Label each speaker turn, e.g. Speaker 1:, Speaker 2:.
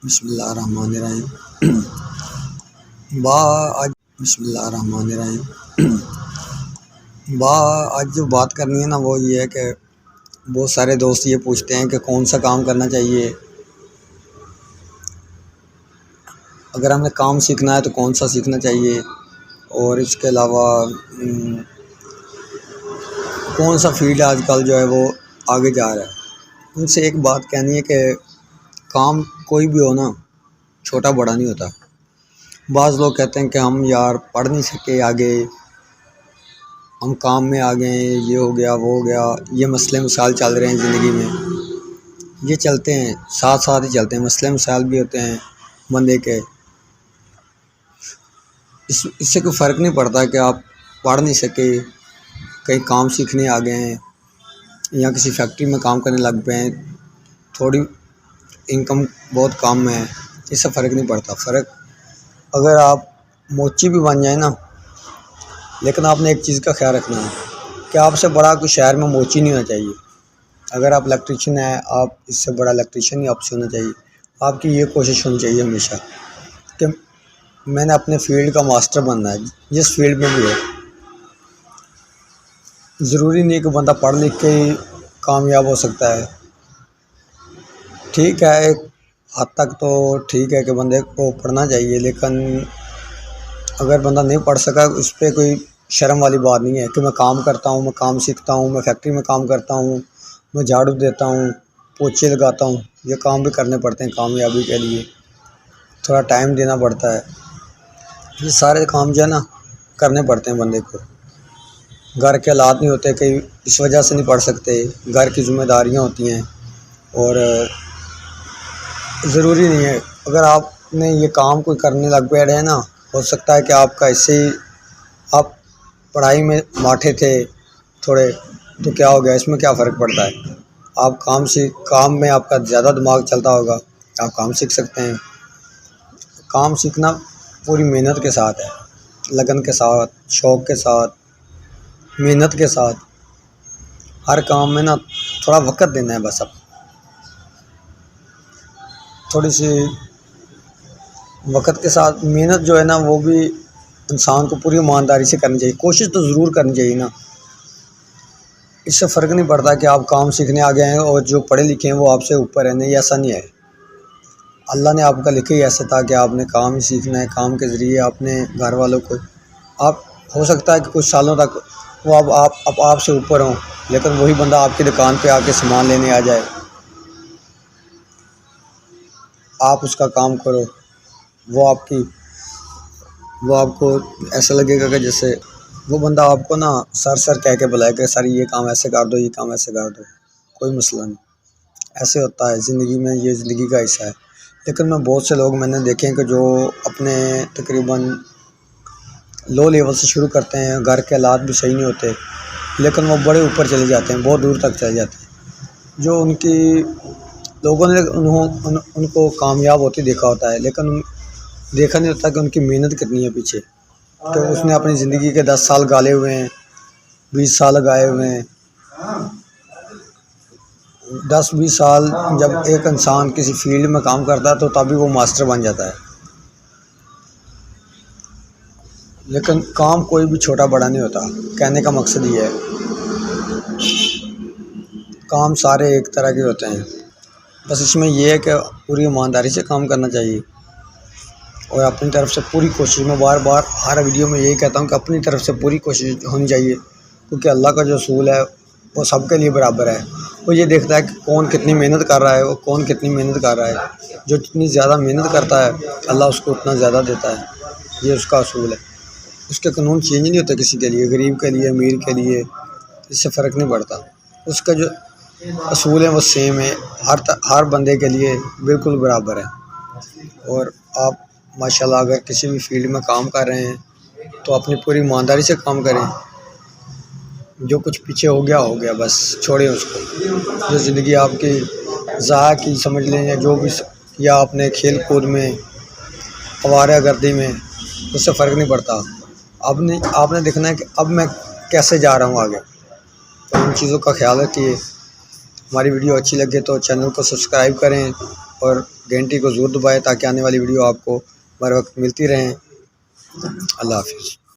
Speaker 1: بسم اللہ الرحمن الرحیم با آج بسم اللہ الرحمن الرحیم آج جو بات کرنی ہے نا وہ یہ ہے کہ بہت سارے دوست یہ پوچھتے ہیں کہ کون سا کام کرنا چاہیے، اگر ہمیں کام سیکھنا ہے تو کون سا سیکھنا چاہیے، اور اس کے علاوہ کون سا فیلڈ آج کل جو ہے وہ آگے جا رہا ہے۔ ان سے ایک بات کہنی ہے کہ کام کوئی بھی ہو نا، چھوٹا بڑا نہیں ہوتا۔ بعض لوگ کہتے ہیں کہ ہم یار پڑھ نہیں سکے آگے، ہم کام میں آ گئے، یہ ہو گیا وہ ہو گیا، یہ مسئلے مسائل چل رہے ہیں زندگی میں، یہ چلتے ہیں ساتھ ساتھ ہی چلتے ہیں، مسئلے مسائل بھی ہوتے ہیں بندے کے۔ اس سے کوئی فرق نہیں پڑتا کہ آپ پڑھ نہیں سکے، کہیں کام سیکھنے آ گئے ہیں یا کسی فیکٹری میں کام کرنے لگ پئے ہیں، تھوڑی انکم بہت کم ہے، اس سے فرق نہیں پڑتا۔ فرق اگر آپ موچی بھی بن جائیں نا، لیکن آپ نے ایک چیز کا خیال رکھنا ہے کہ آپ سے بڑا کوئی شہر میں موچی نہیں ہونا چاہیے۔ اگر آپ الیکٹریشین ہیں، آپ اس سے بڑا الیکٹریشین ہی آپ سے ہونا چاہیے۔ آپ کی یہ کوشش ہونی چاہیے ہمیشہ کہ میں نے اپنے فیلڈ کا ماسٹر بننا ہے، جس فیلڈ میں بھی ہے۔ ضروری نہیں کہ بندہ پڑھ لکھ کے ہی کامیاب ہو سکتا ہے۔ ٹھیک ہے، ایک حد تک تو ٹھیک ہے کہ بندے کو پڑھنا چاہیے، لیکن اگر بندہ نہیں پڑھ سکا اس پہ کوئی شرم والی بات نہیں ہے کہ میں کام کرتا ہوں، میں کام سیکھتا ہوں، میں فیکٹری میں کام کرتا ہوں، میں جھاڑو دیتا ہوں، پوچھے لگاتا ہوں۔ یہ کام بھی کرنے پڑتے ہیں کامیابی کے لیے، تھوڑا ٹائم دینا پڑتا ہے۔ یہ سارے کام جو ہے نا کرنے پڑتے ہیں بندے کو۔ گھر کے حالات نہیں ہوتے، کئی اس وجہ سے نہیں پڑھ سکتے، گھر کی ذمہ داریاں ہوتی ہیں، اور ضروری نہیں ہے اگر آپ نے یہ کام کوئی کرنے لگ بیٹھے ہیں نا، ہو سکتا ہے کہ آپ کا اس سے ہی آپ پڑھائی میں ماٹھے تھے تھوڑے، تو کیا ہو گیا، اس میں کیا فرق پڑتا ہے؟ آپ کام میں آپ کا زیادہ دماغ چلتا ہوگا، آپ کام سیکھ سکتے ہیں۔ کام سیکھنا پوری محنت کے ساتھ ہے، لگن کے ساتھ، شوق کے ساتھ، محنت کے ساتھ۔ ہر کام میں نا تھوڑا وقت دینا ہے، بس اب تھوڑی سی وقت کے ساتھ محنت جو ہے نا وہ بھی انسان کو پوری ایمانداری سے کرنی چاہیے، کوشش تو ضرور کرنی چاہیے نا۔ اس سے فرق نہیں پڑتا کہ آپ کام سیکھنے آ گئے ہیں اور جو پڑھے لکھے ہیں وہ آپ سے اوپر ہیں، نہیں، ایسا نہیں ہے۔ اللہ نے آپ کا لکھا ہی ایسا تھا کہ آپ نے کام ہی سیکھنا ہے، کام کے ذریعے آپ نے گھر والوں کو، آپ ہو سکتا ہے کہ کچھ سالوں تک وہ آپ سے اوپر ہوں، لیکن وہی بندہ آپ کی دکان پہ آ کے سامان لینے آ جائے، آپ اس کا کام کرو، وہ آپ کو ایسا لگے گا کہ جیسے وہ بندہ آپ کو نا سر کہہ کے بلائے کہ سر یہ کام ایسے کر دو، یہ کام ایسے کر دو، کوئی مسئلہ نہیں۔ ایسے ہوتا ہے زندگی میں، یہ زندگی کا حصہ ہے۔ لیکن میں بہت سے لوگ میں نے دیکھے ہیں کہ جو اپنے تقریباً لو لیول سے شروع کرتے ہیں، گھر کے حالات بھی صحیح نہیں ہوتے، لیکن وہ بڑے اوپر چلے جاتے ہیں، بہت دور تک چلے جاتے ہیں۔ جو ان کی لوگوں نے ان کو کامیاب ہوتے دیکھا ہوتا ہے، لیکن دیکھا نہیں ہوتا کہ ان کی محنت کتنی ہے پیچھے، کہ اس نے اپنی زندگی کے 10 سال گالے ہوئے ہیں، 20 سال لگائے ہوئے ہیں۔ 10-20 سال جب ایک انسان کسی فیلڈ میں کام کرتا ہے تو تبھی وہ ماسٹر بن جاتا ہے۔ لیکن کام کوئی بھی چھوٹا بڑا نہیں ہوتا، کہنے کا مقصد یہ ہے، کام سارے ایک طرح کے ہوتے ہیں، بس اس میں یہ ہے کہ پوری ایمانداری سے کام کرنا چاہیے، اور اپنی طرف سے پوری کوشش، میں بار بار ہر ویڈیو میں یہی کہتا ہوں کہ اپنی طرف سے پوری کوشش ہونی چاہیے، کیونکہ اللہ کا جو اصول ہے وہ سب کے لیے برابر ہے۔ وہ یہ دیکھتا ہے کہ کون کتنی محنت کر رہا ہے، جو جتنی زیادہ محنت کرتا ہے اللہ اس کو اتنا زیادہ دیتا ہے، یہ اس کا اصول ہے۔ اس کے قانون چینج نہیں ہوتے کسی کے لیے، غریب کے لیے، امیر کے لیے، اس سے فرق نہیں پڑتا۔ اس کا جو اصول ہے وہ سیم ہے، ہر بندے کے لیے بالکل برابر ہے۔ اور آپ ماشاءاللہ اگر کسی بھی فیلڈ میں کام کر رہے ہیں تو اپنی پوری ایمانداری سے کام کریں، جو کچھ پیچھے ہو گیا بس چھوڑیں اس کو۔ جو زندگی آپ کی ضائع کی سمجھ لیں، یا جو بھی یا آپ نے کھیل کود میں، آوارہ گردی میں، اس سے فرق نہیں پڑتا۔ آپ نے دیکھنا ہے کہ اب میں کیسے جا رہا ہوں آگے، تو ان چیزوں کا خیال رکھیے۔ ہماری ویڈیو اچھی لگے تو چینل کو سبسکرائب کریں، اور گھنٹی کو ضرور دبائیں تاکہ آنے والی ویڈیو آپ کو بر وقت ملتی رہیں۔ اللہ حافظ۔